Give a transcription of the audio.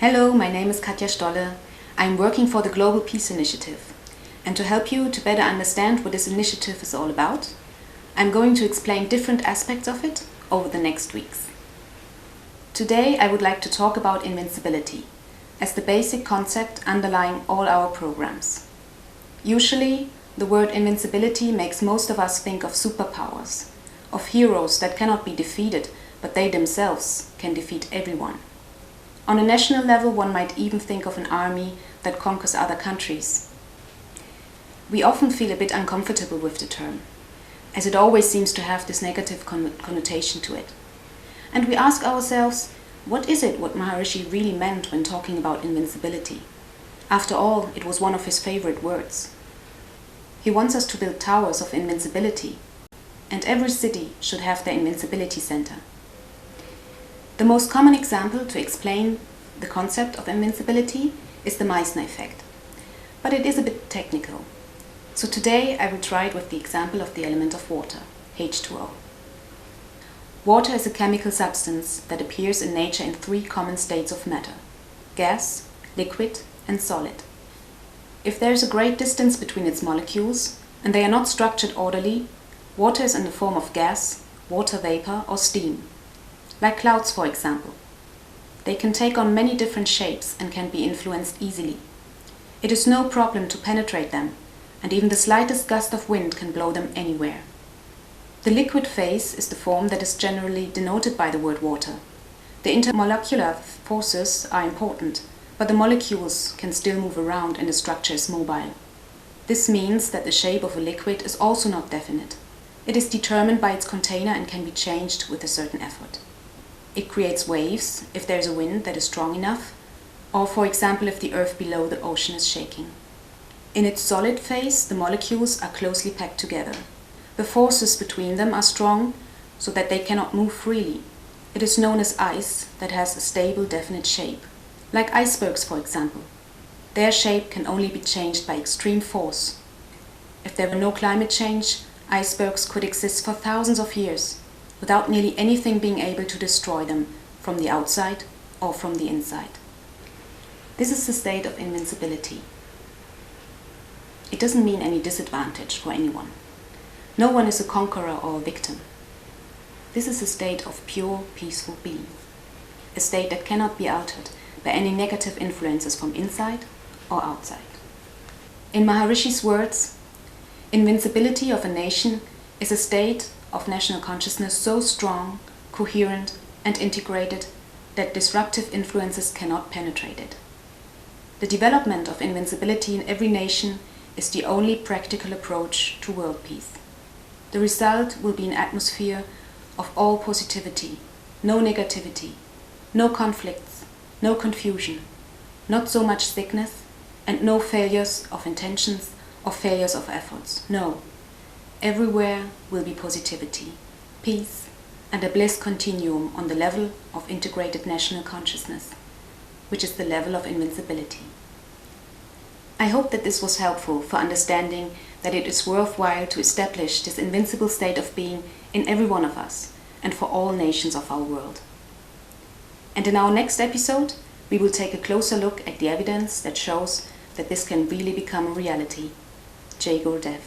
Hello, my name is Katja Stolle. I'm working for the Global Peace Initiative. And to help you to better understand what this initiative is all about, I'm going to explain different aspects of it over the next weeks. Today I would like to talk about invincibility as the basic concept underlying all our programs. Usually, the word invincibility makes most of us think of superpowers, of heroes that cannot be defeated, but they themselves can defeat everyone. On a national level, one might even think of an army that conquers other countries. We often feel a bit uncomfortable with the term, as it always seems to have this negative connotation to it. And we ask ourselves, what is it what Maharishi really meant when talking about invincibility? After all, it was one of his favorite words. He wants us to build towers of invincibility, and every city should have their invincibility center. The most common example to explain the concept of invincibility is the Meissner effect, but it is a bit technical. So today I will try it with the example of the element of water, H2O. Water is a chemical substance that appears in nature in three common states of matter: gas, liquid, and solid. If there is a great distance between its molecules and they are not structured orderly, water is in the form of gas, water vapor, or steam. Like clouds, for example. They can take on many different shapes and can be influenced easily. It is no problem to penetrate them, and even the slightest gust of wind can blow them anywhere. The liquid phase is the form that is generally denoted by the word water. The intermolecular forces are important, but the molecules can still move around and the structure is mobile. This means that the shape of a liquid is also not definite. It is determined by its container and can be changed with a certain effort. It creates waves if there is a wind that is strong enough, or for example if the earth below the ocean is shaking. In its solid phase, the molecules are closely packed together. The forces between them are strong, so that they cannot move freely. It is known as ice that has a stable, definite shape. Like icebergs, for example. Their shape can only be changed by extreme force. If there were no climate change, icebergs could exist for thousands of years, without nearly anything being able to destroy them from the outside or from the inside. This is the state of invincibility. It doesn't mean any disadvantage for anyone. No one is a conqueror or a victim. This is a state of pure, peaceful being. A state that cannot be altered by any negative influences from inside or outside. In Maharishi's words, invincibility of a nation is a state of national consciousness so strong, coherent, and integrated that disruptive influences cannot penetrate it. The development of invincibility in every nation is the only practical approach to world peace. The result will be an atmosphere of all positivity, no negativity, no conflicts, no confusion, not so much sickness, and no failures of intentions or failures of efforts. No. Everywhere will be positivity, peace, and a bliss continuum on the level of integrated national consciousness, which is the level of invincibility. I hope that this was helpful for understanding that it is worthwhile to establish this invincible state of being in every one of us and for all nations of our world. And in our next episode, we will take a closer look at the evidence that shows that this can really become a reality. Jai Gurudev.